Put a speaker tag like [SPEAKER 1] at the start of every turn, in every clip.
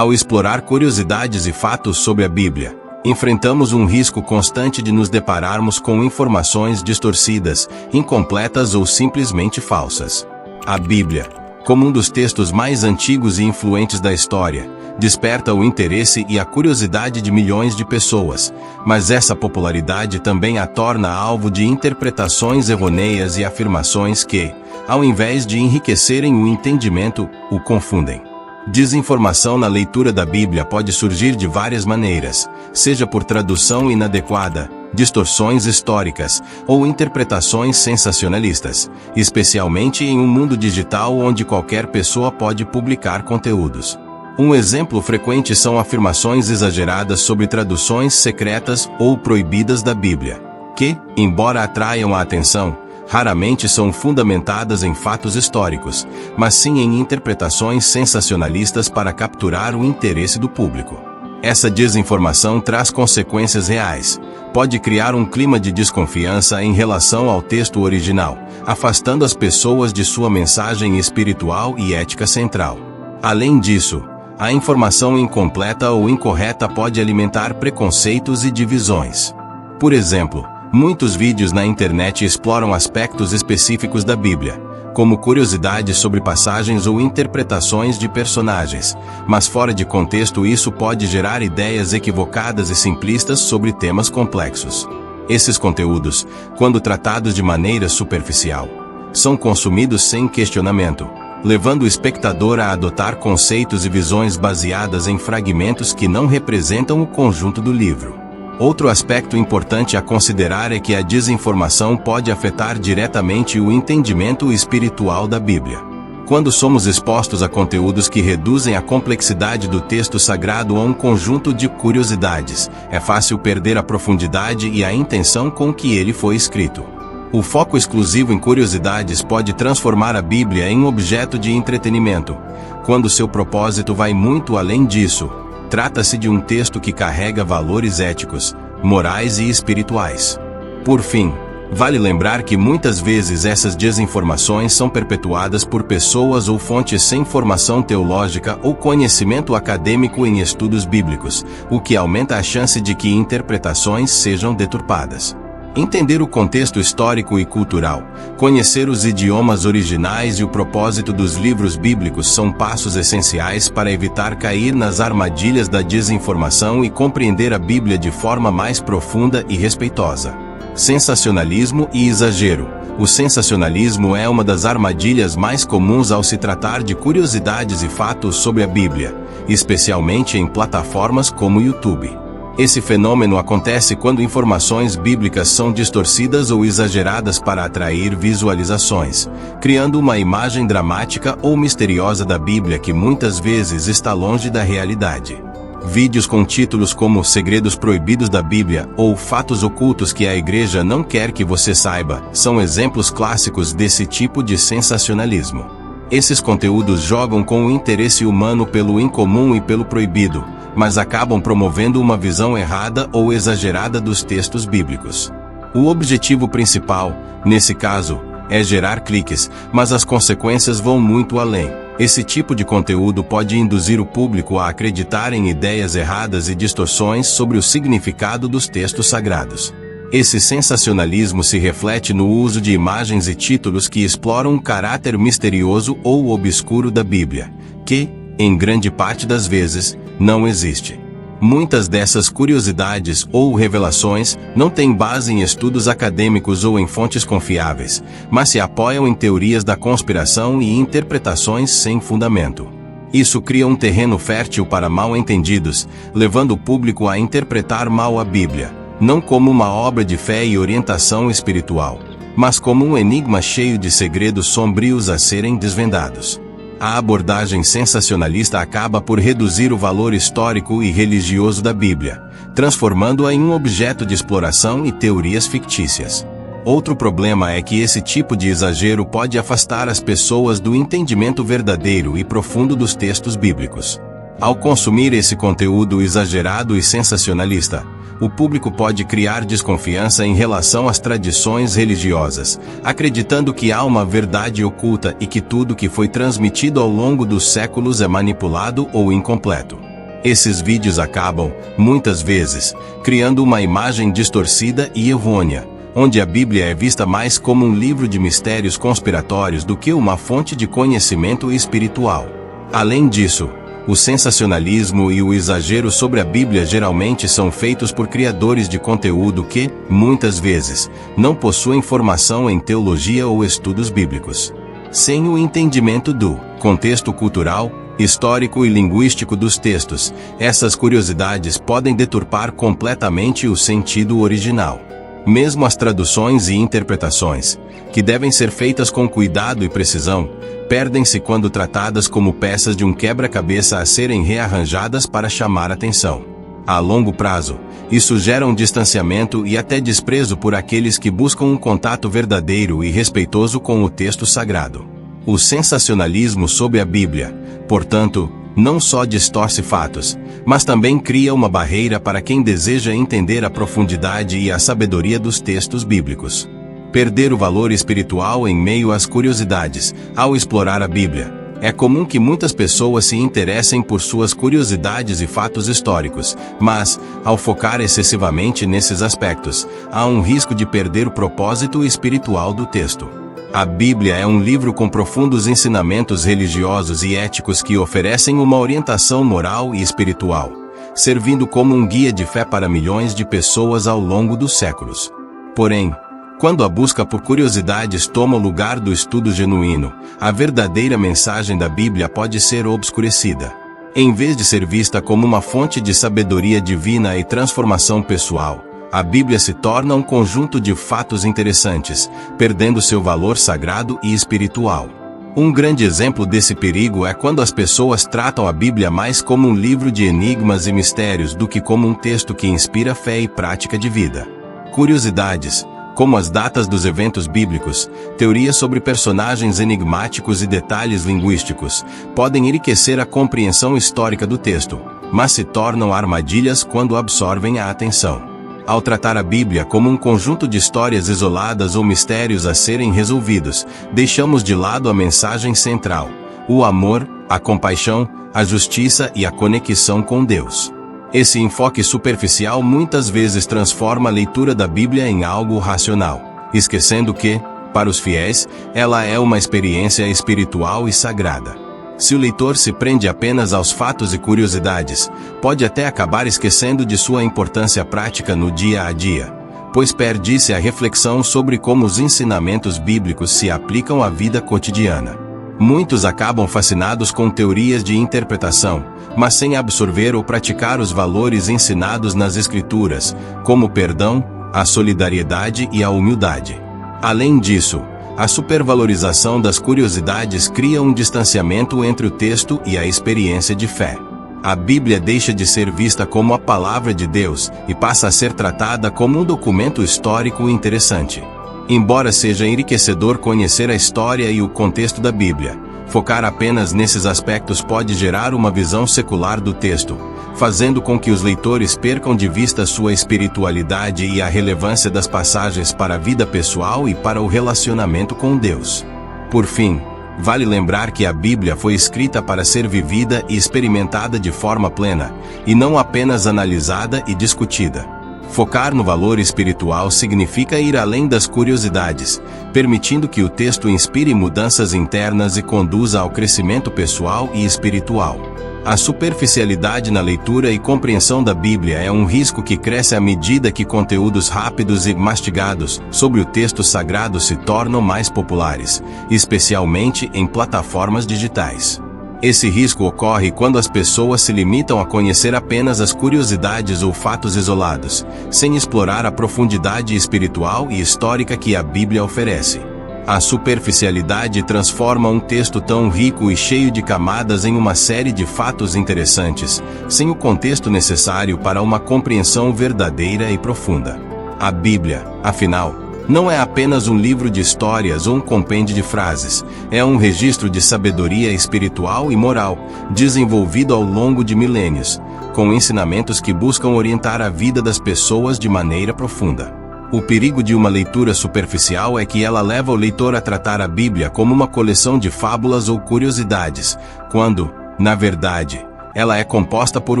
[SPEAKER 1] Ao explorar curiosidades e fatos sobre a Bíblia, enfrentamos um risco constante de nos depararmos com informações distorcidas, incompletas ou simplesmente falsas. A Bíblia, como um dos textos mais antigos e influentes da história, desperta o interesse e a curiosidade de milhões de pessoas, mas essa popularidade também a torna alvo de interpretações errôneas e afirmações que, ao invés de enriquecerem o entendimento, o confundem. Desinformação na leitura da Bíblia pode surgir de várias maneiras, seja por tradução inadequada, distorções históricas ou interpretações sensacionalistas, especialmente em um mundo digital onde qualquer pessoa pode publicar conteúdos. Um exemplo frequente são afirmações exageradas sobre traduções secretas ou proibidas da Bíblia, que, embora atraiam a atenção, raramente são fundamentadas em fatos históricos, mas sim em interpretações sensacionalistas para capturar o interesse do público. Essa desinformação traz consequências reais. Pode criar um clima de desconfiança em relação ao texto original, afastando as pessoas de sua mensagem espiritual e ética central. Além disso, a informação incompleta ou incorreta pode alimentar preconceitos e divisões. Por exemplo, muitos vídeos na internet exploram aspectos específicos da Bíblia, como curiosidades sobre passagens ou interpretações de personagens, mas fora de contexto isso pode gerar ideias equivocadas e simplistas sobre temas complexos. Esses conteúdos, quando tratados de maneira superficial, são consumidos sem questionamento, levando o espectador a adotar conceitos e visões baseadas em fragmentos que não representam o conjunto do livro. Outro aspecto importante a considerar é que a desinformação pode afetar diretamente o entendimento espiritual da Bíblia. Quando somos expostos a conteúdos que reduzem a complexidade do texto sagrado a um conjunto de curiosidades, é fácil perder a profundidade e a intenção com que ele foi escrito. O foco exclusivo em curiosidades pode transformar a Bíblia em um objeto de entretenimento, quando seu propósito vai muito além disso. Trata-se de um texto que carrega valores éticos, morais e espirituais. Por fim, vale lembrar que muitas vezes essas desinformações são perpetuadas por pessoas ou fontes sem formação teológica ou conhecimento acadêmico em estudos bíblicos, o que aumenta a chance de que interpretações sejam deturpadas. Entender o contexto histórico e cultural, conhecer os idiomas originais e o propósito dos livros bíblicos são passos essenciais para evitar cair nas armadilhas da desinformação e compreender a Bíblia de forma mais profunda e respeitosa. Sensacionalismo e exagero. O sensacionalismo é uma das armadilhas mais comuns ao se tratar de curiosidades e fatos sobre a Bíblia, especialmente em plataformas como o YouTube. Esse fenômeno acontece quando informações bíblicas são distorcidas ou exageradas para atrair visualizações, criando uma imagem dramática ou misteriosa da Bíblia que muitas vezes está longe da realidade. Vídeos com títulos como Segredos Proibidos da Bíblia ou Fatos Ocultos que a Igreja não quer que você saiba são exemplos clássicos desse tipo de sensacionalismo. Esses conteúdos jogam com o interesse humano pelo incomum e pelo proibido, mas acabam promovendo uma visão errada ou exagerada dos textos bíblicos. O objetivo principal, nesse caso, é gerar cliques, mas as consequências vão muito além. Esse tipo de conteúdo pode induzir o público a acreditar em ideias erradas e distorções sobre o significado dos textos sagrados. Esse sensacionalismo se reflete no uso de imagens e títulos que exploram o caráter misterioso ou obscuro da Bíblia, que, em grande parte das vezes, não existe. Muitas dessas curiosidades ou revelações não têm base em estudos acadêmicos ou em fontes confiáveis, mas se apoiam em teorias da conspiração e interpretações sem fundamento. Isso cria um terreno fértil para mal-entendidos, levando o público a interpretar mal a Bíblia, não como uma obra de fé e orientação espiritual, mas como um enigma cheio de segredos sombrios a serem desvendados. A abordagem sensacionalista acaba por reduzir o valor histórico e religioso da Bíblia, transformando-a em um objeto de exploração e teorias fictícias. Outro problema é que esse tipo de exagero pode afastar as pessoas do entendimento verdadeiro e profundo dos textos bíblicos. Ao consumir esse conteúdo exagerado e sensacionalista, o público pode criar desconfiança em relação às tradições religiosas, acreditando que há uma verdade oculta e que tudo que foi transmitido ao longo dos séculos é manipulado ou incompleto. Esses vídeos acabam, muitas vezes, criando uma imagem distorcida e errônea, onde a Bíblia é vista mais como um livro de mistérios conspiratórios do que uma fonte de conhecimento espiritual. Além disso, o sensacionalismo e o exagero sobre a Bíblia geralmente são feitos por criadores de conteúdo que, muitas vezes, não possuem formação em teologia ou estudos bíblicos. Sem o entendimento do contexto cultural, histórico e linguístico dos textos, essas curiosidades podem deturpar completamente o sentido original. Mesmo as traduções e interpretações, que devem ser feitas com cuidado e precisão, perdem-se quando tratadas como peças de um quebra-cabeça a serem rearranjadas para chamar atenção. A longo prazo, isso gera um distanciamento e até desprezo por aqueles que buscam um contato verdadeiro e respeitoso com o texto sagrado. O sensacionalismo sobre a Bíblia, portanto, não só distorce fatos, mas também cria uma barreira para quem deseja entender a profundidade e a sabedoria dos textos bíblicos. Perder o valor espiritual em meio às curiosidades, ao explorar a Bíblia. É comum que muitas pessoas se interessem por suas curiosidades e fatos históricos, mas, ao focar excessivamente nesses aspectos, há um risco de perder o propósito espiritual do texto. A Bíblia é um livro com profundos ensinamentos religiosos e éticos que oferecem uma orientação moral e espiritual, servindo como um guia de fé para milhões de pessoas ao longo dos séculos. Porém, quando a busca por curiosidades toma o lugar do estudo genuíno, a verdadeira mensagem da Bíblia pode ser obscurecida. Em vez de ser vista como uma fonte de sabedoria divina e transformação pessoal, a Bíblia se torna um conjunto de fatos interessantes, perdendo seu valor sagrado e espiritual. Um grande exemplo desse perigo é quando as pessoas tratam a Bíblia mais como um livro de enigmas e mistérios do que como um texto que inspira fé e prática de vida. Curiosidades, como as datas dos eventos bíblicos, teorias sobre personagens enigmáticos e detalhes linguísticos, podem enriquecer a compreensão histórica do texto, mas se tornam armadilhas quando absorvem a atenção. Ao tratar a Bíblia como um conjunto de histórias isoladas ou mistérios a serem resolvidos, deixamos de lado a mensagem central: o amor, a compaixão, a justiça e a conexão com Deus. Esse enfoque superficial muitas vezes transforma a leitura da Bíblia em algo racional, esquecendo que, para os fiéis, ela é uma experiência espiritual e sagrada. Se o leitor se prende apenas aos fatos e curiosidades, pode até acabar esquecendo de sua importância prática no dia a dia, pois perde-se a reflexão sobre como os ensinamentos bíblicos se aplicam à vida cotidiana. Muitos acabam fascinados com teorias de interpretação, mas sem absorver ou praticar os valores ensinados nas Escrituras, como o perdão, a solidariedade e a humildade. Além disso, a supervalorização das curiosidades cria um distanciamento entre o texto e a experiência de fé. A Bíblia deixa de ser vista como a palavra de Deus e passa a ser tratada como um documento histórico interessante. Embora seja enriquecedor conhecer a história e o contexto da Bíblia, focar apenas nesses aspectos pode gerar uma visão secular do texto, fazendo com que os leitores percam de vista sua espiritualidade e a relevância das passagens para a vida pessoal e para o relacionamento com Deus. Por fim, vale lembrar que a Bíblia foi escrita para ser vivida e experimentada de forma plena, e não apenas analisada e discutida. Focar no valor espiritual significa ir além das curiosidades, permitindo que o texto inspire mudanças internas e conduza ao crescimento pessoal e espiritual. A superficialidade na leitura e compreensão da Bíblia é um risco que cresce à medida que conteúdos rápidos e mastigados sobre o texto sagrado se tornam mais populares, especialmente em plataformas digitais. Esse risco ocorre quando as pessoas se limitam a conhecer apenas as curiosidades ou fatos isolados, sem explorar a profundidade espiritual e histórica que a Bíblia oferece. A superficialidade transforma um texto tão rico e cheio de camadas em uma série de fatos interessantes, sem o contexto necessário para uma compreensão verdadeira e profunda. A Bíblia, afinal, não é apenas um livro de histórias ou um compêndio de frases, é um registro de sabedoria espiritual e moral, desenvolvido ao longo de milênios, com ensinamentos que buscam orientar a vida das pessoas de maneira profunda. O perigo de uma leitura superficial é que ela leva o leitor a tratar a Bíblia como uma coleção de fábulas ou curiosidades, quando, na verdade, Ela é composta por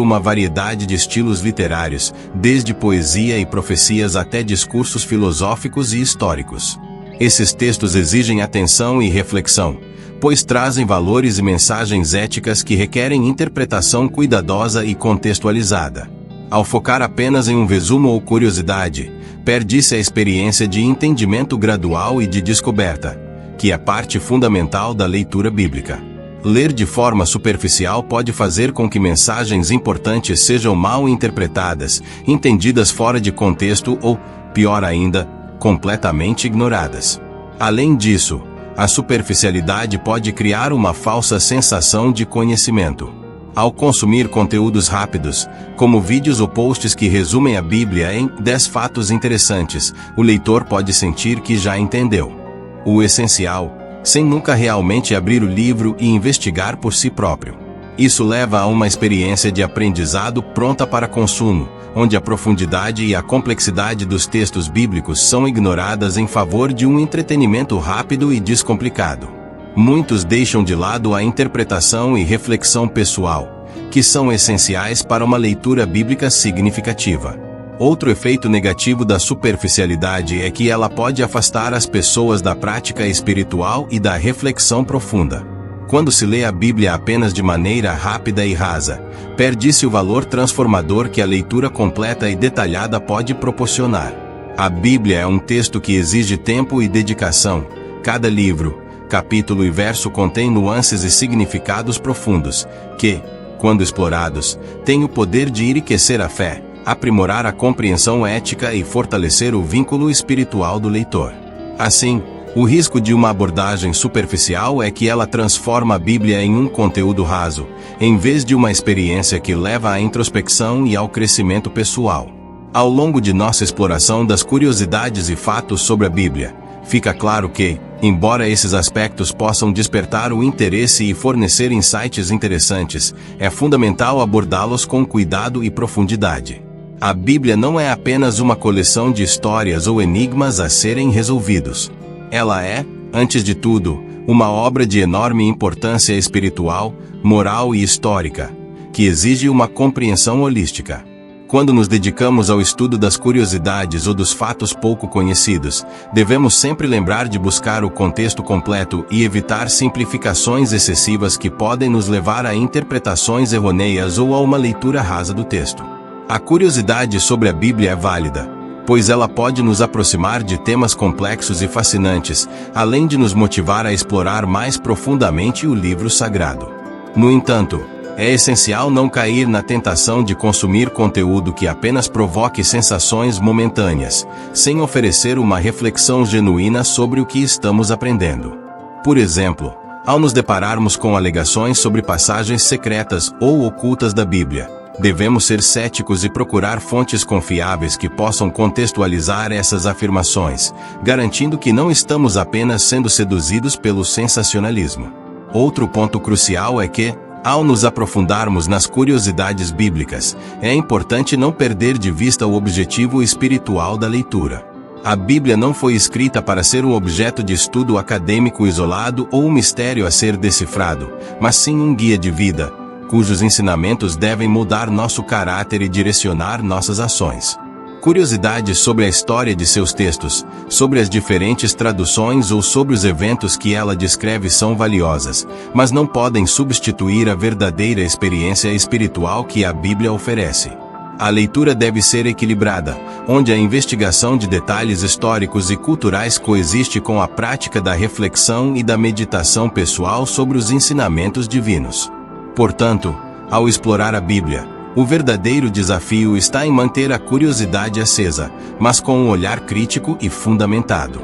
[SPEAKER 1] uma variedade de estilos literários, desde poesia e profecias até discursos filosóficos e históricos. Esses textos exigem atenção e reflexão, pois trazem valores e mensagens éticas que requerem interpretação cuidadosa e contextualizada. Ao focar apenas em um resumo ou curiosidade, perde-se a experiência de entendimento gradual e de descoberta, que é parte fundamental da leitura bíblica. Ler de forma superficial pode fazer com que mensagens importantes sejam mal interpretadas, entendidas fora de contexto ou, pior ainda, completamente ignoradas. Além disso, a superficialidade pode criar uma falsa sensação de conhecimento. Ao consumir conteúdos rápidos, como vídeos ou posts que resumem a Bíblia em 10 fatos interessantes, o leitor pode sentir que já entendeu o essencial, sem nunca realmente abrir o livro e investigar por si próprio. Isso leva a uma experiência de aprendizado pronta para consumo, onde a profundidade e a complexidade dos textos bíblicos são ignoradas em favor de um entretenimento rápido e descomplicado. Muitos deixam de lado a interpretação e reflexão pessoal, que são essenciais para uma leitura bíblica significativa. Outro efeito negativo da superficialidade é que ela pode afastar as pessoas da prática espiritual e da reflexão profunda. Quando se lê a Bíblia apenas de maneira rápida e rasa, perde-se o valor transformador que a leitura completa e detalhada pode proporcionar. A Bíblia é um texto que exige tempo e dedicação. Cada livro, capítulo e verso contém nuances e significados profundos, que, quando explorados, têm o poder de enriquecer a fé, aprimorar a compreensão ética e fortalecer o vínculo espiritual do leitor. Assim, o risco de uma abordagem superficial é que ela transforma a Bíblia em um conteúdo raso, em vez de uma experiência que leva à introspecção e ao crescimento pessoal. Ao longo de nossa exploração das curiosidades e fatos sobre a Bíblia, fica claro que, embora esses aspectos possam despertar o interesse e fornecer insights interessantes, é fundamental abordá-los com cuidado e profundidade. A Bíblia não é apenas uma coleção de histórias ou enigmas a serem resolvidos. Ela é, antes de tudo, uma obra de enorme importância espiritual, moral e histórica, que exige uma compreensão holística. Quando nos dedicamos ao estudo das curiosidades ou dos fatos pouco conhecidos, devemos sempre lembrar de buscar o contexto completo e evitar simplificações excessivas que podem nos levar a interpretações errôneas ou a uma leitura rasa do texto. A curiosidade sobre a Bíblia é válida, pois ela pode nos aproximar de temas complexos e fascinantes, além de nos motivar a explorar mais profundamente o livro sagrado. No entanto, é essencial não cair na tentação de consumir conteúdo que apenas provoque sensações momentâneas, sem oferecer uma reflexão genuína sobre o que estamos aprendendo. Por exemplo, ao nos depararmos com alegações sobre passagens secretas ou ocultas da Bíblia, devemos ser céticos e procurar fontes confiáveis que possam contextualizar essas afirmações, garantindo que não estamos apenas sendo seduzidos pelo sensacionalismo. Outro ponto crucial é que, ao nos aprofundarmos nas curiosidades bíblicas, é importante não perder de vista o objetivo espiritual da leitura. A Bíblia não foi escrita para ser um objeto de estudo acadêmico isolado ou um mistério a ser decifrado, mas sim um guia de vida, cujos ensinamentos devem mudar nosso caráter e direcionar nossas ações. Curiosidades sobre a história de seus textos, sobre as diferentes traduções ou sobre os eventos que ela descreve são valiosas, mas não podem substituir a verdadeira experiência espiritual que a Bíblia oferece. A leitura deve ser equilibrada, onde a investigação de detalhes históricos e culturais coexiste com a prática da reflexão e da meditação pessoal sobre os ensinamentos divinos. Portanto, ao explorar a Bíblia, o verdadeiro desafio está em manter a curiosidade acesa, mas com um olhar crítico e fundamentado.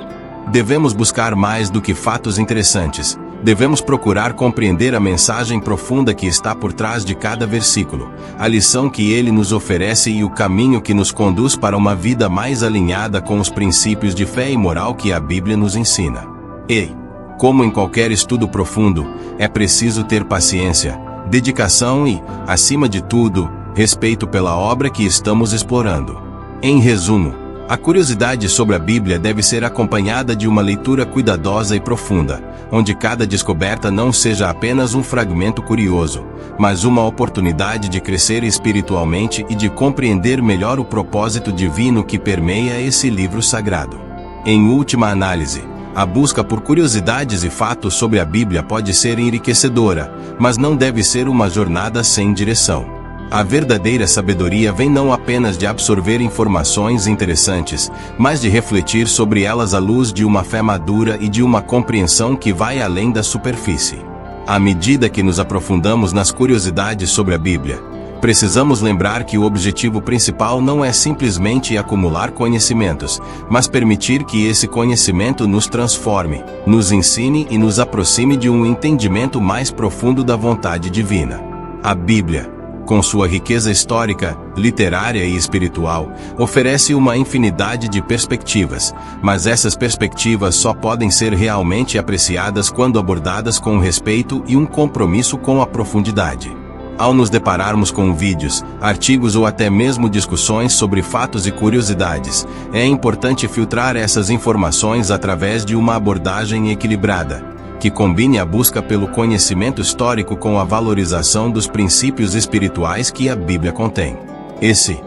[SPEAKER 1] Devemos buscar mais do que fatos interessantes. Devemos procurar compreender a mensagem profunda que está por trás de cada versículo, a lição que ele nos oferece e o caminho que nos conduz para uma vida mais alinhada com os princípios de fé e moral que a Bíblia nos ensina. E, como em qualquer estudo profundo, é preciso ter paciência, dedicação e, acima de tudo, respeito pela obra que estamos explorando. Em resumo, A curiosidade sobre a Bíblia deve ser acompanhada de uma leitura cuidadosa e profunda, onde cada descoberta não seja apenas um fragmento curioso, mas uma oportunidade de crescer espiritualmente e de compreender melhor o propósito divino que permeia esse livro sagrado. Em última análise, a busca por curiosidades e fatos sobre a Bíblia pode ser enriquecedora, mas não deve ser uma jornada sem direção. A verdadeira sabedoria vem não apenas de absorver informações interessantes, mas de refletir sobre elas à luz de uma fé madura e de uma compreensão que vai além da superfície. À medida que nos aprofundamos nas curiosidades sobre a Bíblia, precisamos lembrar que o objetivo principal não é simplesmente acumular conhecimentos, mas permitir que esse conhecimento nos transforme, nos ensine e nos aproxime de um entendimento mais profundo da vontade divina. A Bíblia, com sua riqueza histórica, literária e espiritual, oferece uma infinidade de perspectivas, mas essas perspectivas só podem ser realmente apreciadas quando abordadas com respeito e um compromisso com a profundidade. Ao nos depararmos com vídeos, artigos ou até mesmo discussões sobre fatos e curiosidades, é importante filtrar essas informações através de uma abordagem equilibrada, que combine a busca pelo conhecimento histórico com a valorização dos princípios espirituais que a Bíblia contém. Esse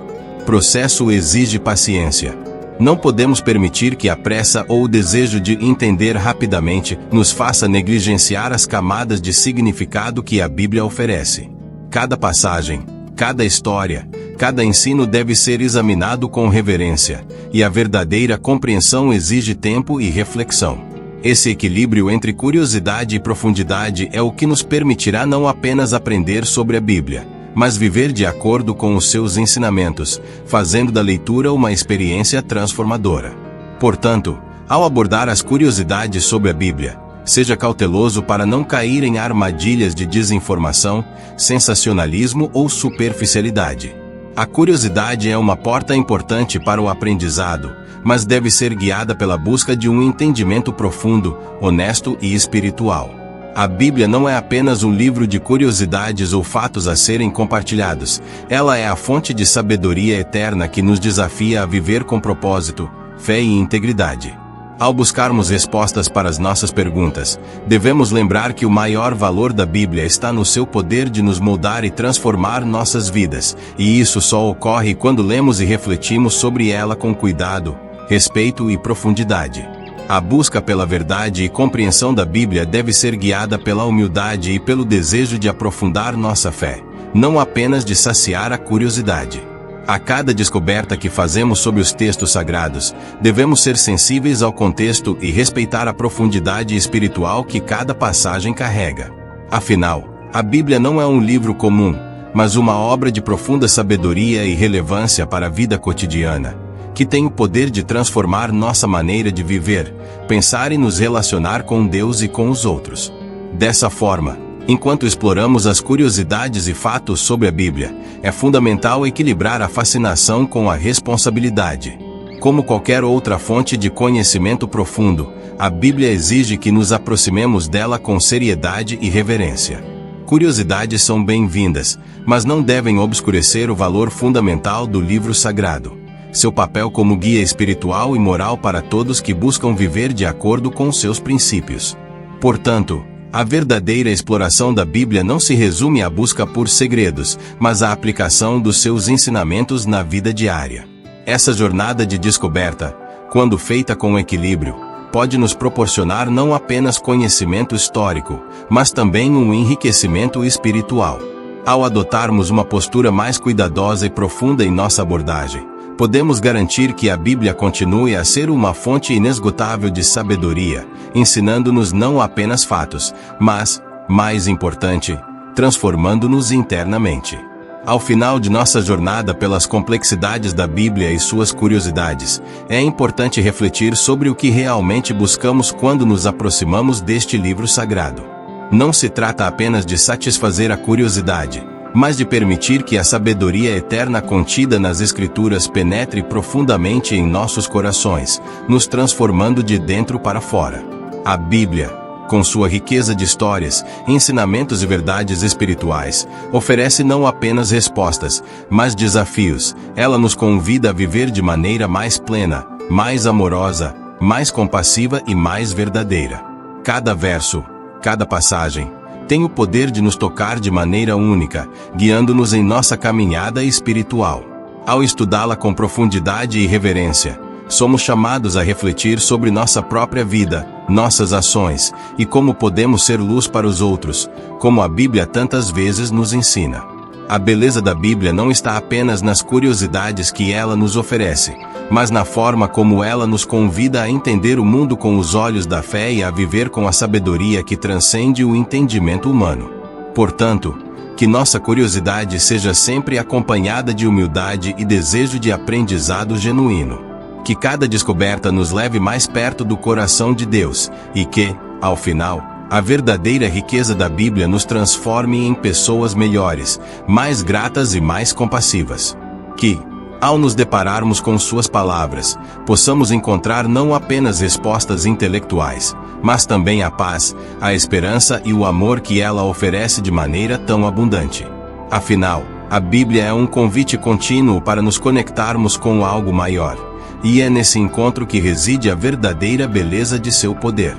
[SPEAKER 1] processo exige paciência. Não podemos permitir que a pressa ou o desejo de entender rapidamente nos faça negligenciar as camadas de significado que a Bíblia oferece. Cada passagem, cada história, cada ensino deve ser examinado com reverência, e a verdadeira compreensão exige tempo e reflexão. Esse equilíbrio entre curiosidade e profundidade é o que nos permitirá não apenas aprender sobre a Bíblia, mas viver de acordo com os seus ensinamentos, fazendo da leitura uma experiência transformadora. Portanto, ao abordar as curiosidades sobre a Bíblia, seja cauteloso para não cair em armadilhas de desinformação, sensacionalismo ou superficialidade. A curiosidade é uma porta importante para o aprendizado, mas deve ser guiada pela busca de um entendimento profundo, honesto e espiritual. A Bíblia não é apenas um livro de curiosidades ou fatos a serem compartilhados, ela é a fonte de sabedoria eterna que nos desafia a viver com propósito, fé e integridade. Ao buscarmos respostas para as nossas perguntas, devemos lembrar que o maior valor da Bíblia está no seu poder de nos moldar e transformar nossas vidas, e isso só ocorre quando lemos e refletimos sobre ela com cuidado, respeito e profundidade. A busca pela verdade e compreensão da Bíblia deve ser guiada pela humildade e pelo desejo de aprofundar nossa fé, não apenas de saciar a curiosidade. A cada descoberta que fazemos sobre os textos sagrados, devemos ser sensíveis ao contexto e respeitar a profundidade espiritual que cada passagem carrega. Afinal, a Bíblia não é um livro comum, mas uma obra de profunda sabedoria e relevância para a vida cotidiana, que tem o poder de transformar nossa maneira de viver, pensar e nos relacionar com Deus e com os outros. Dessa forma, enquanto exploramos as curiosidades e fatos sobre a Bíblia, é fundamental equilibrar a fascinação com a responsabilidade. Como qualquer outra fonte de conhecimento profundo, a Bíblia exige que nos aproximemos dela com seriedade e reverência. Curiosidades são bem-vindas, mas não devem obscurecer o valor fundamental do livro sagrado. Seu papel como guia espiritual e moral para todos que buscam viver de acordo com seus princípios. Portanto, a verdadeira exploração da Bíblia não se resume à busca por segredos, mas à aplicação dos seus ensinamentos na vida diária. Essa jornada de descoberta, quando feita com equilíbrio, pode nos proporcionar não apenas conhecimento histórico, mas também um enriquecimento espiritual. Ao adotarmos uma postura mais cuidadosa e profunda em nossa abordagem, podemos garantir que a Bíblia continue a ser uma fonte inesgotável de sabedoria, ensinando-nos não apenas fatos, mas, mais importante, transformando-nos internamente. Ao final de nossa jornada pelas complexidades da Bíblia e suas curiosidades, é importante refletir sobre o que realmente buscamos quando nos aproximamos deste livro sagrado. Não se trata apenas de satisfazer a curiosidade, mas de permitir que a sabedoria eterna contida nas Escrituras penetre profundamente em nossos corações, nos transformando de dentro para fora. A Bíblia, Com sua riqueza de histórias, ensinamentos e verdades espirituais, oferece não apenas respostas, mas desafios. Ela nos convida a viver de maneira mais plena, mais amorosa, mais compassiva e mais verdadeira. Cada verso, cada passagem, tem o poder de nos tocar de maneira única, guiando-nos em nossa caminhada espiritual. Ao estudá-la com profundidade e reverência, somos chamados a refletir sobre nossa própria vida, nossas ações, e como podemos ser luz para os outros, como a Bíblia tantas vezes nos ensina. A beleza da Bíblia não está apenas nas curiosidades que ela nos oferece, mas na forma como ela nos convida a entender o mundo com os olhos da fé e a viver com a sabedoria que transcende o entendimento humano. Portanto, que nossa curiosidade seja sempre acompanhada de humildade e desejo de aprendizado genuíno. Que cada descoberta nos leve mais perto do coração de Deus, e que, ao final, a verdadeira riqueza da Bíblia nos transforme em pessoas melhores, mais gratas e mais compassivas. Que, ao nos depararmos com suas palavras, possamos encontrar não apenas respostas intelectuais, mas também a paz, a esperança e o amor que ela oferece de maneira tão abundante. Afinal, a Bíblia é um convite contínuo para nos conectarmos com algo maior. E é nesse encontro que reside a verdadeira beleza de seu poder.